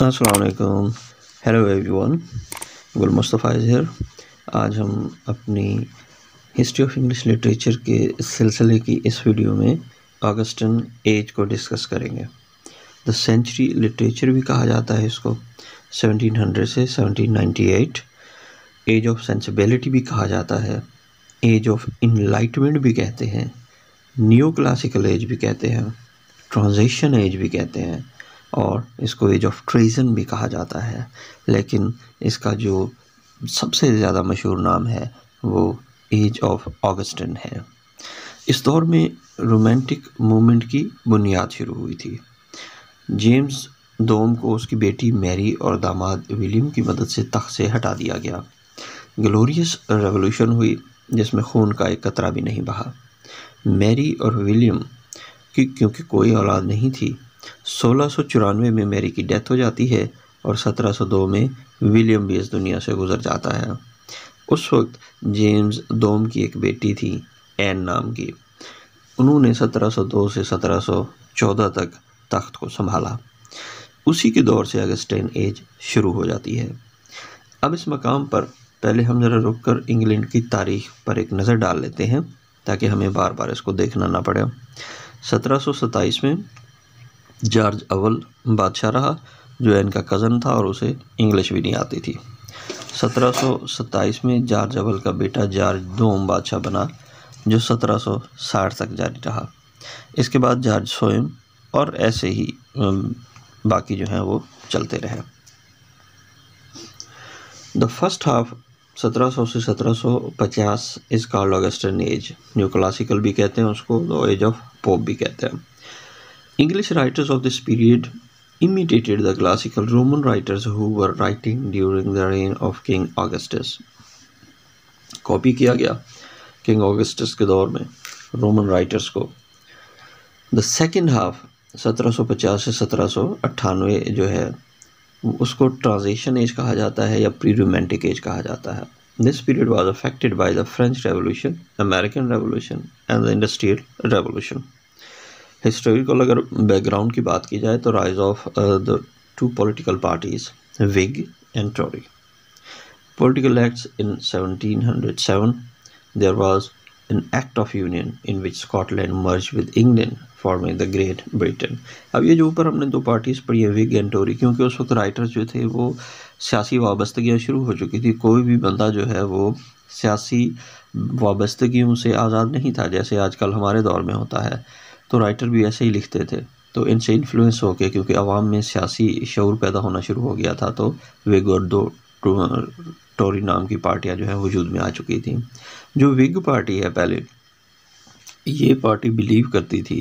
अस्सलाम वालेकुम। Hello everyone, गुल मुस्तफ़ा इज़ हियर। आज हम अपनी हिस्ट्री ऑफ इंग्लिश लिटरेचर के सिलसिले की इस वीडियो में ऑगस्टिन एज को डिस्कस करेंगे। द सेंचुरी लिटरेचर भी कहा जाता है इसको, 1700 से 1798। एज ऑफ सेंसिबिलिटी भी कहा जाता है, एज ऑफ इनलाइटमेंट भी कहते हैं, न्यू क्लासिकल एज भी कहते हैं, ट्रांजिशन एज भी कहते हैं, और इसको एज ऑफ ट्रेजन भी कहा जाता है। लेकिन इसका जो सबसे ज़्यादा मशहूर नाम है वो एज ऑफ ऑगस्टिन है। इस दौर में रोमांटिक मूवमेंट की बुनियाद शुरू हुई थी। जेम्स दोम को उसकी बेटी मैरी और दामाद विलियम की मदद से तख्त से हटा दिया गया। ग्लोरियस रेवोल्यूशन हुई जिसमें खून का एक कतरा भी नहीं बहा। मैरी और विलियम की क्योंकि कोई औलाद नहीं थी, 1694 में मैरी की डेथ हो जाती है और 1702 में विलियम भी इस दुनिया से गुजर जाता है। उस वक्त जेम्स दोम की एक बेटी थी, एन नाम की। उन्होंने 1702 से 1714 तक तख्त को संभाला। उसी के दौर से ऑगस्टाइन एज शुरू हो जाती है। अब इस मकाम पर पहले हम ज़रा रुककर इंग्लैंड की तारीख पर एक नज़र डाल लेते हैं ताकि हमें बार बार इसको देखना ना पड़े। 1727 में जॉर्ज अव्वल बादशाह रहा, जो इनका कज़न था और उसे इंग्लिश भी नहीं आती थी। 1727 में जॉर्ज अव्वल का बेटा जॉर्ज दोम बादशाह बना, जो 1760 तक जारी रहा। इसके बाद जॉर्ज स्वयं और ऐसे ही बाकी जो हैं वो चलते रहे। द फर्स्ट हाफ 1700 से 1750 is called Augustine age. New classical भी कहते हैं उसको, द एज ऑफ पोप भी कहते हैं। English writers of this period imitated the classical Roman writers who were writing during the reign of King Augustus. Copy किया गया किंग ऑगस्टस के दौर में रोमन राइटर्स को। द सेकेंड हाफ 1750 से 1798 जो है उसको ट्रांजिशन एज कहा जाता है या प्री रोमांटिक एज कहा जाता है। This period was affected by the French revolution, American revolution and the industrial revolution. Historical अगर बैकग्राउंड की बात की जाए तो rise of the two political parties, Whig and Tory. Political acts in 1707 there was an act of union in which Scotland merge with England forming the Great Britain. अब ये जो ऊपर हमने दो पार्टीज पढ़ी है, विग एंड टोरी, क्योंकि उस वक्त राइटर्स जो थे वो सियासी वाबस्तगियाँ शुरू हो चुकी थी। कोई भी बंदा जो है वो सियासी वाबस्तगियों से आज़ाद नहीं था जैसे आजकल हमारे दौर में होता है। तो राइटर भी ऐसे ही लिखते थे। तो इनसे इन्फ्लुएंस होकर क्योंकि आवाम में सियासी शऊर पैदा होना शुरू हो गया था, तो विग और दो टोरी नाम की पार्टियां जो है वजूद में आ चुकी थी। जो विग पार्टी है पहले, ये पार्टी बिलीव करती थी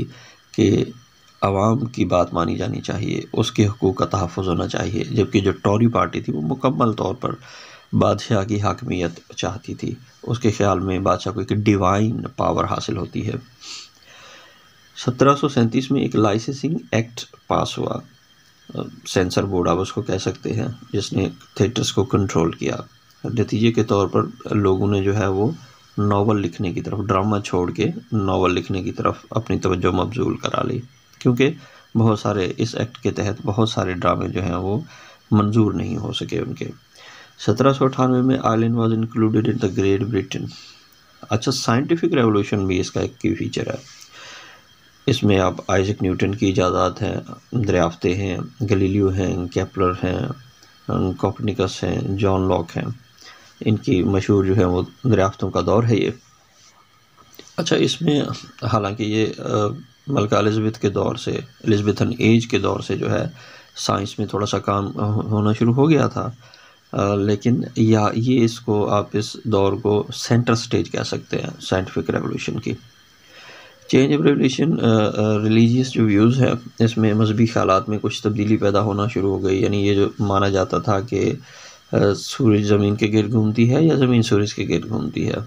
कि आवाम की बात मानी जानी चाहिए, उसके हकूक़ का तहफ़्फ़ुज़ होना चाहिए, जबकि जो टोरी पार्टी थी वो मुकम्मल तौर पर बादशाह की हाकमियत चाहती थी। उसके ख्याल में बादशाह को एक डिवाइन पावर हासिल होती है। 1737 में एक लाइसेंसिंग एक्ट पास हुआ, सेंसर बोर्ड आप उसको कह सकते हैं, जिसने थिएटर्स को कंट्रोल किया। नतीजे के तौर पर लोगों ने जो है वो नावल लिखने की तरफ, ड्रामा छोड़ के नावल लिखने की तरफ अपनी तवज्जो मबजूल करा ली, क्योंकि बहुत सारे इस एक्ट के तहत बहुत सारे ड्रामे जो हैं वो मंजूर नहीं हो सके उनके। 1798 में Ireland was included in the Great Britain. अच्छा, साइंटिफिक रेवोल्यूशन भी इसका एक की फीचर है। इसमें आप आइजक न्यूटन की इजादात हैं, दरियाफ्तें हैं, गलीलियो हैं, केपलर हैं, कोपरनिकस हैं, जॉन लॉक हैं। इनकी मशहूर जो है वो दरियाफ्तों का दौर है ये। अच्छा, इसमें हालांकि ये मलका एलिज़ाबेथ के दौर से, एलिज़ाबेथन एज के दौर से जो है साइंस में थोड़ा सा काम होना शुरू हो गया था, लेकिन ये इसको आप इस दौर को सेंटर स्टेज कह सकते हैं साइंटिफिक रेवोल्यूशन की। चेंज ऑफ रेवोल्यूशन, रिलीजियस जो व्यूज़ है इसमें मजहबी ख्यालात में कुछ तब्दीली पैदा होना शुरू हो गई। यानी ये जो माना जाता था कि सूरज ज़मीन के गिर्द घूमती है या ज़मीन सूरज के गिर्द घूमती है।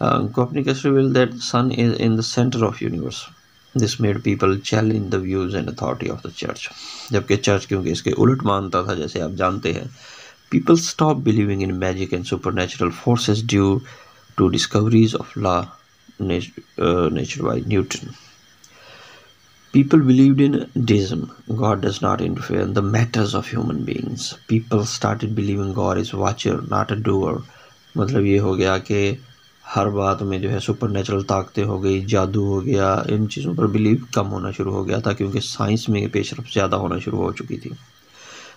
Copernicus revealed that sun is in the centre of universe. This made people challenge the views and authority of the church. जबकि चर्च क्योंकि इसके उलट मानता था, जैसे आप जानते हैं, people stop believing in magic and supernatural forces due to discoveries of law nature by Newton. People believed in deism. God does not interfere in the matters of human beings. People started believing God is watcher, not a doer. मतलब ये हो गया कि हर बात में जो है super natural ताकतें हो गई, जादू हो गया, इन चीज़ों पर बिलीव कम होना शुरू हो गया था क्योंकि साइंस में पेशरफ ज़्यादा होना शुरू हो चुकी थी।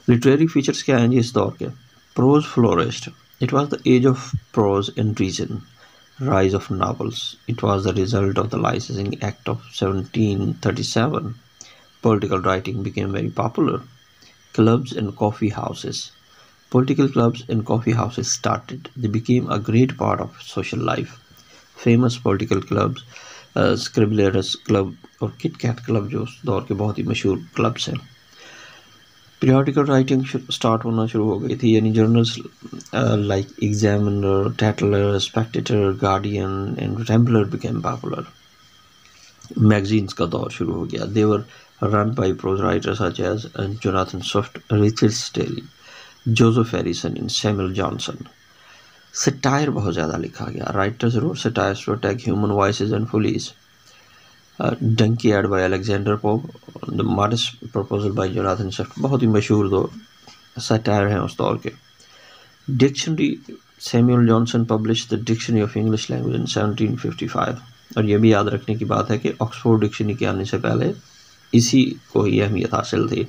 लिटरेरी फीचर्स क्या हैं जी इस दौर के? Prose flourished. It was the age of prose and reason. Rise of novels. It was the result of the Licensing Act of 1737. Political writing became very popular. Clubs and coffee houses. Political clubs and coffee houses started. They became a great part of social life. Famous political clubs, Scribner's Club और Kit Kat Club जो उस दौर के बहुत ही मशहूर clubs हैं। Periodical writing start होना शुरू हो गई थी, यानी journals like Examiner, Tatler, Spectator, Guardian and Rambler became popular. Magazines का दौर शुरू हो गया। They were run by prose writers such as Jonathan Swift, Richard Steele, Joseph Harrison and Samuel Johnson. Satire बहुत ज़्यादा लिखा गया। Writers wrote satires to attack human voices and follies. Dunciad by Alexander Pope, the Modest Proposal by Jonathan Swift, बहुत ही मशहूर दो satire हैं उस दौर के। Dictionary, Samuel Johnson publish the dictionary of English language in 1755। और ये भी याद रखने की बात है कि ऑक्सफोर्ड डिक्शनरी के आने से पहले इसी को ही अहमियत हासिल थी।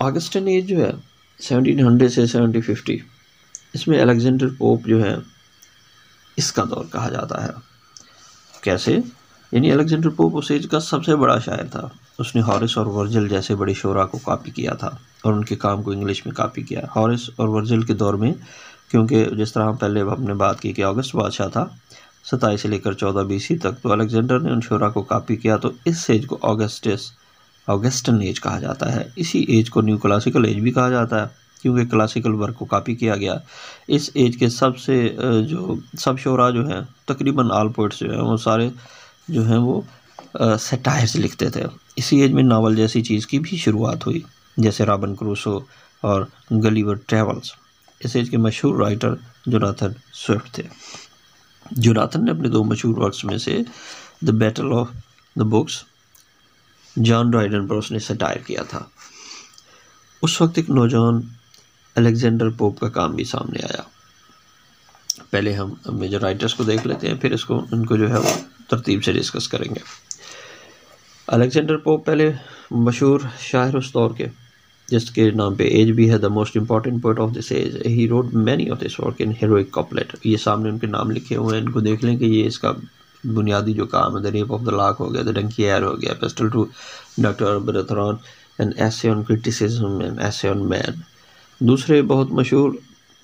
ऑगस्टन एज जो है 1700 से 1750, इसमें अलेक्जेंडर पोप जो है इसका दौर कहा जाता है। कैसे? यानी अलेक्जेंडर पोप उस एज का सबसे बड़ा शायर था। उसने हॉरिस और वर्जिल जैसे बड़े शोरा को कॉपी किया था और उनके काम को इंग्लिश में कॉपी किया। हॉरिस और वर्जिल के दौर में, क्योंकि जिस तरह हम पहले हमने बात की कि ऑगस्ट बादशाह था 27 से लेकर 14 BC तक, तो अलेक्जेंडर ने उन शोरा को कॉपी किया, तो इस एज को ऑगस्टन एज कहा जाता है। इसी एज को न्यू क्लासिकल एज भी कहा जाता है क्योंकि क्लासिकल वर्क को कॉपी किया गया। इस एज के सबसे जो सब शोरा जो हैं, तकरीबन ऑल पोइट्स जो हैं, वो सारे जो हैं वो सटायर्स लिखते थे। इसी एज में नावल जैसी चीज़ की भी शुरुआत हुई, जैसे रॉबिन क्रूसो और गलीवर ट्रेवल्स। इस एज के मशहूर राइटर जोनाथन स्विफ्ट थे। जोनाथन ने अपने दो मशहूर वर्क्स में से the Battle of the books, John Dryden पर उसने सटायर किया था। उस वक्त एक नौजवान अलेक्जेंडर पोप का काम भी सामने आया। पहले हम मेजर राइटर्स को देख लेते हैं, फिर इनको जो है वो तरतीब से डिस्कस करेंगे। अलेक्जेंडर पोप पहले मशहूर शायर उस दौर के, जिसके नाम पे एज भी है, the most important poet of this age. He wrote many of this work in heroic couplet. ये सामने उनके नाम लिखे हुए हैं, इनको देख लें कि ये इसका बुनियादी जो काम है, the Rape of the Lock हो गया, द डंकी एयर हो गया, एपिस्टल टू डॉक्टर ब्रेथरॉन, an essay on criticism and essay on man. दूसरे बहुत मशहूर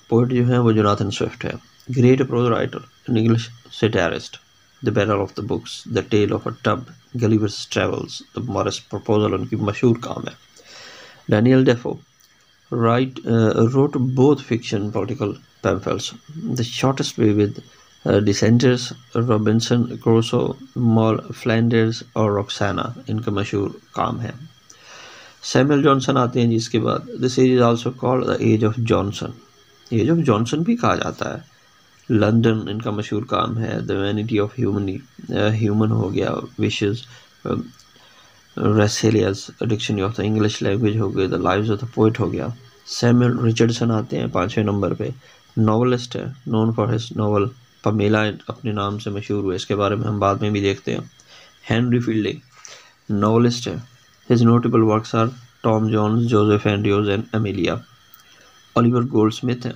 पोइट जो हैं वो जोनाथन स्विफ्ट है। Great prose writer, an English satirist, the Battle of the Books, the Tale of a Tub, Gulliver's Travels, the Modest Proposal उनकी मशहूर काम है। Daniel Defoe wrote both fiction and political pamphlets. The Shortest Way with Dissenters, Robinson Crusoe, Moll Flanders और Roxana इनका मशहूर काम है। Samuel Johnson आते हैं जिसके बाद। This age is also called the age of Johnson. Age of Johnson भी कहा जाता है। लंदन इनका मशहूर काम है। द वैनिटी ऑफ ह्यूमन हो गया, wishes, Rasselas dictionary of the English language हो गई, the lives of the poet हो गया। सैमुअल रिचर्डसन आते हैं 5वें नंबर पे। नॉवलिस्ट है, known for his novel Pamela अपने नाम से मशहूर हुए, इसके बारे में हम बाद में भी देखते हैं। हेनरी फील्डिंग नॉवलिस्ट है। His notable works are Tom Jones, Joseph Andrews and Amelia. Oliver Goldsmith है,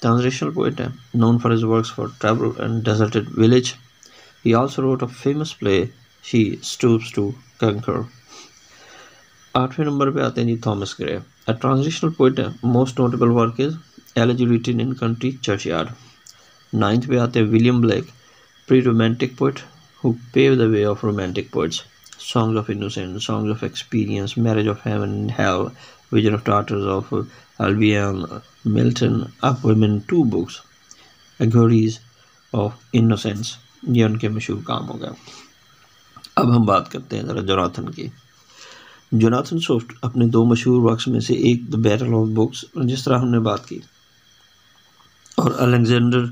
ट्रांसलेशनल पोइट है, known for his works for travel and deserted village. He also wrote a famous play, She Stoops to Conquer. 8वें नंबर पे आते हैं जी Thomas Gray, a translational poet है। Most notable work is Elegy Written in Country Churchyard. 9th पे आते हैं William Blake, pre-romantic poet who paved the way of romantic poets. Songs of Innocence, Songs of Experience, Marriage of Heaven and Hell, Vision of Daughters of Albion, Milton, Up Women, 2 books, Allegories of Innocence, ये उनके मशहूर काम हो गए। अब हम बात करते हैं ज़रा जोनाथन की। जोनाथन स्विफ्ट अपने 2 मशहूर वर्क्स में से एक, द बैटल ऑफ बुक्स, जिस तरह हमने बात की, और अलेक्जेंडर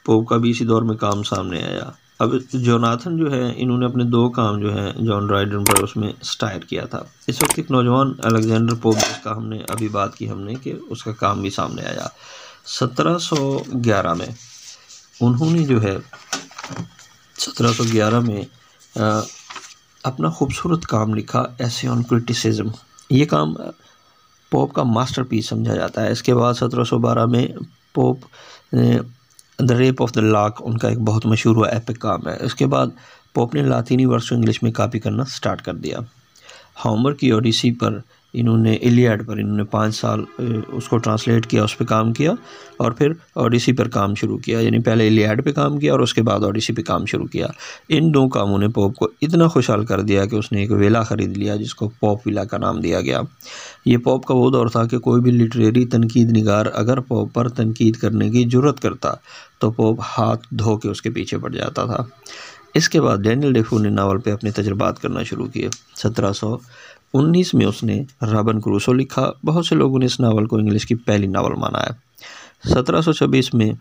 पोप का भी इसी दौर में काम सामने आया। अब जोनाथन जो है, इन्होंने अपने 2 काम जो हैं जॉन ड्राइडन पर उसमें स्टार्ट किया था। इस वक्त एक नौजवान अलेक्जेंडर पोप, जिसका हमने अभी बात की हमने कि उसका काम भी सामने आया। 1711 में उन्होंने जो है 1711 में अपना खूबसूरत काम लिखा, एसे ऑन क्रिटिसिज्म। ये काम पोप का मास्टरपीस समझा जाता है। इसके बाद 1712 में Pope the Rape of the Lock उनका एक बहुत मशहूर हुआ एपिक काम है। इसके बाद पोप ने लातीनी वर्ड्स को इंग्लिश में कॉपी करना स्टार्ट कर दिया। होमर की ओडिसी पर इन्होंने, इलियड पर इन्होंने 5 साल उसको ट्रांसलेट किया, उस पर काम किया और फिर ओडिसी पर काम शुरू किया। यानी पहले इलियड पे काम किया और उसके बाद ओडिसी पे काम शुरू किया। इन 2 कामों ने पोप को इतना खुशहाल कर दिया कि उसने एक विला ख़रीद लिया जिसको पोप विला का नाम दिया गया। ये पोप का वो दौर था कि कोई भी लिटरेरी तनकीद निगार अगर पोप पर तनकीद करने की जुर्रत करता तो पोप हाथ धो के उसके पीछे पड़ जाता था। इसके बाद डैनियल डेफो ने नावल पे अपने तजुर्बात करना शुरू किए। 1719 में उसने रॉबिन क्रूसो लिखा। बहुत से लोगों ने इस नावल को इंग्लिश की पहली नावल माना है। 1726 में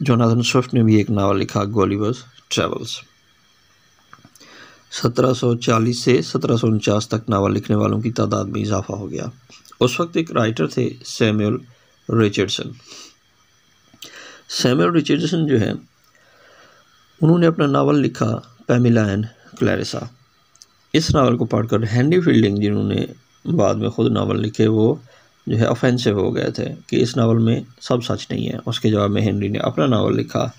जोनाथन स्विफ्ट ने भी एक नावल लिखा, गॉलिवर्स ट्रेवल्स। 1740 से 1749 तक नावल लिखने वालों की तादाद में इजाफा हो गया। उस वक्त एक राइटर थे सैमुअल रिचर्डसन। सैमुअल रिचर्डसन जो है, उन्होंने अपना नावल लिखा पैमिला एंड क्लैरिसा। इस नावल को पढ़कर हेनरी फील्डिंग, जिन्होंने बाद में ख़ुद नावल लिखे, वो जो है ऑफेंसिव हो गए थे कि इस नावल में सब सच नहीं है। उसके जवाब में हेनरी ने अपना नावल लिखा।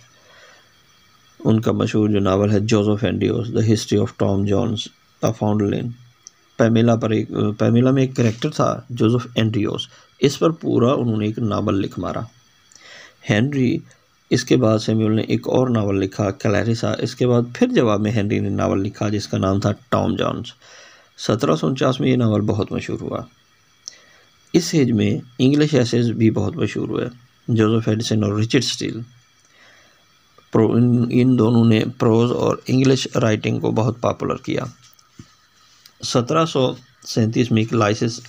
उनका मशहूर जो नावल है Joseph Andrews, the history of Tom Jones the foundling. Pamela में एक कैरेक्टर था जोसेफ एंड्रियोस, इस पर पूरा उन्होंने एक नावल लिख मारा। हेनरी, इसके बाद सैमुअल ने एक और नावल लिखा क्लैरिसा। इसके बाद फिर जवाब में हेनरी ने नावल लिखा जिसका नाम था टॉम जॉन्स। 1749 में ये नावल बहुत मशहूर हुआ। इस एज में इंग्लिश एसेज भी बहुत मशहूर हुए। जोसेफ एडिसन और रिचर्ड स्टील, इन दोनों ने प्रोज और इंग्लिश राइटिंग को बहुत पॉपुलर किया। 1737 में एक लाइसेंस,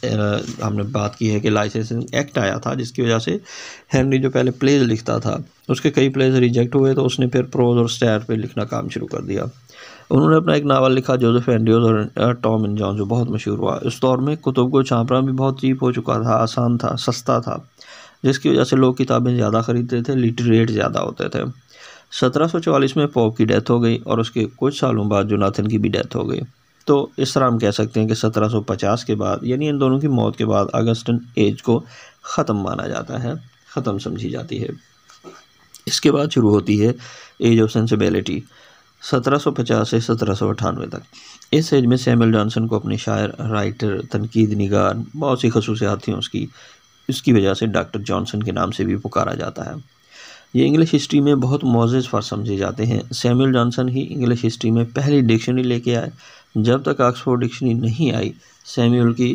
हमने बात की है कि लाइसेंसिंग एक्ट आया था, जिसकी वजह से हेनरी जो पहले प्लेज लिखता था उसके कई प्लेज रिजेक्ट हुए, तो उसने फिर प्रोज और स्टैट पे लिखना काम शुरू कर दिया। उन्होंने अपना एक नावल लिखा जोसेफ एंड्रियोस और टॉम एंड जॉन, जो बहुत मशहूर हुआ। इस दौर में कुतुब को छापना भी बहुत चीप हो चुका था, आसान था, सस्ता था, जिसकी वजह से लोग किताबें ज़्यादा ख़रीदते थे, लिटरेट ज़्यादा होते थे। 1744 में पोप की डेथ हो गई और उसके कुछ सालों बाद जोनाथन की भी डेथ हो गई। तो इस तरह हम कह सकते हैं कि 1750 के बाद, यानी इन दोनों की मौत के बाद, ऑगस्टन एज को ख़त्म माना जाता है, ख़त्म समझी जाती है। इसके बाद शुरू होती है एज ऑफ सेंसिबिलिटी, 1750 से 1798 तक। इस एज में सैमुअल जॉनसन को अपने शायर, राइटर, तनकीद निगार, बहुत सी खसूसियात थी उसकी वजह से डॉक्टर जॉनसन के नाम से भी पुकारा जाता है। ये इंग्लिश हिस्ट्री में बहुत मोअज़्ज़ज़ फ़र्द समझे जाते हैं। सैमुअल जॉनसन ही इंग्लिश हिस्ट्री में पहली डिक्शनरी लेके आए। जब तक ऑक्सफोर्ड डिक्शनरी नहीं आई, सैमुअल की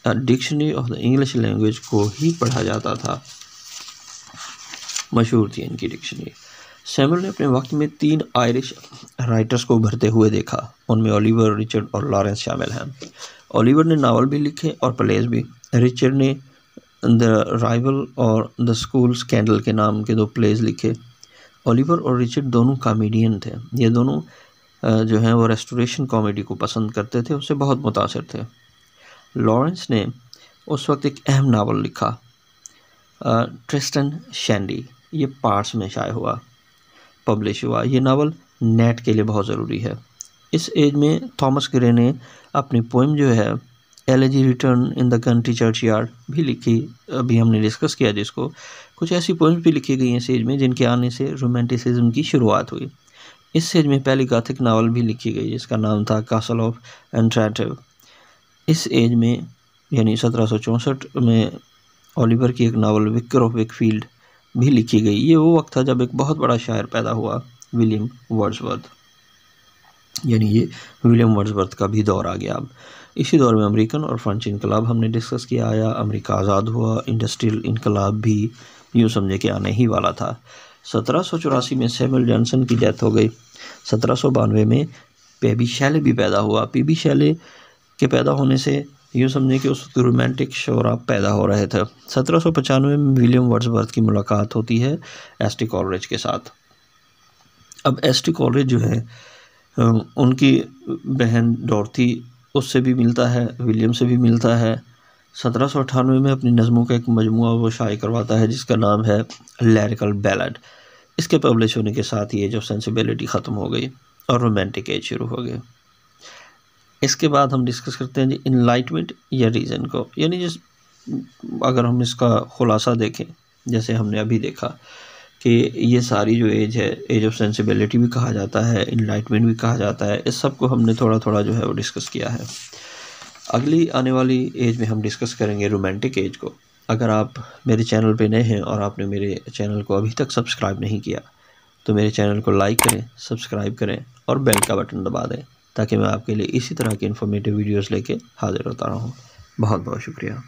dictionary of the English language को ही पढ़ा जाता था। मशहूर थी इनकी डिक्शनरी। सैमुअल ने अपने वक्त में 3 आयरिश राइटर्स को उभरते हुए देखा। उनमें ओलिवर, रिचर्ड और लॉरेंस शामिल हैं। ओलिवर ने नावल भी लिखे और प्लेज भी। रिचर्ड ने द राइवल और द स्कूल स्कैंडल के नाम के 2 प्लेज लिखे। ओलिवर और रिचर्ड दोनों कॉमेडियन थे। ये दोनों जो हैं वो रेस्टोरेशन कॉमेडी को पसंद करते थे, उससे बहुत मुतासिर थे। लॉरेंस ने उस वक्त एक अहम नावल लिखा, ट्रिस्टन शैंडी। ये पार्ट्स में शाये हुआ, पब्लिश हुआ। ये नावल नेट के लिए बहुत ज़रूरी है। इस एज में थॉमस ग्रे ने अपनी पोइम जो है elegy return in the country church yard भी लिखी। अभी हमने डिस्कस किया जिसको। कुछ ऐसी पोइम्स भी लिखी गई हैं इस एज में जिनके आने से रोमांटिसिज्म की शुरुआत हुई। इस एज में पहली गॉथिक नावल भी लिखी गई जिसका नाम था कासल ऑफ एंट्राटिव। इस एज में यानी 1764 में ओलिवर की एक नावल विकर ऑफ विकफील्ड भी लिखी गई। ये वो वक्त था जब एक बहुत बड़ा शायर पैदा हुआ, विलियम वर्ड्सवर्थ। यानी ये विलियम वर्ड्सवर्थ का भी दौर आ गया। अब इसी दौर में अमेरिकन और फ्रेंच इनकलाब हमने डिस्कस किया आया। अमेरिका आज़ाद हुआ, इंडस्ट्रियल इनकलाब भी यूँ समझे कि आने ही वाला था। 1784 में सैमुअल जॉनसन की डेथ हो गई। 1792 में पीबी शेले भी पैदा हुआ। पीबी शेले के पैदा होने से यूँ समझें कि उस वक्त रोमांटिक शोरा पैदा हो रहे थे। 1795 में विलियम वर्ड्सवर्थ की मुलाकात होती है एस.टी. कॉलरिज के साथ। अब एस.टी. कॉलरिज जो है उनकी बहन डॉर्थी उससे भी मिलता है, विलियम से भी मिलता है। 1798 में अपनी नज़मों का एक मजमूआ वो शाये करवाता है जिसका नाम है लिरिकल बैलेड। इसके पब्लिश होने के साथ ये जो सेंसिबिलिटी ख़त्म हो गई और रोमांटिक एज शुरू हो गई। इसके बाद हम डिस्कस करते हैं जी इनलाइटमेंट या रीज़न को, यानी जिस अगर हम इसका खुलासा देखें, जैसे हमने अभी देखा कि ये सारी जो एज है, एज ऑफ सेंसिबिलिटी भी कहा जाता है, इनलाइटमेंट भी कहा जाता है, इस सब को हमने थोड़ा थोड़ा जो है वो डिस्कस किया है। अगली आने वाली एज में हम डिस्कस करेंगे रोमांटिक एज को। अगर आप मेरे चैनल पे नए हैं और आपने मेरे चैनल को अभी तक सब्सक्राइब नहीं किया तो मेरे चैनल को लाइक करें, सब्सक्राइब करें और बेल का बटन दबा दें ताकि मैं आपके लिए इसी तरह की इन्फॉर्मेटिव वीडियोस लेके हाजिर होता रहूँ। बहुत बहुत शुक्रिया।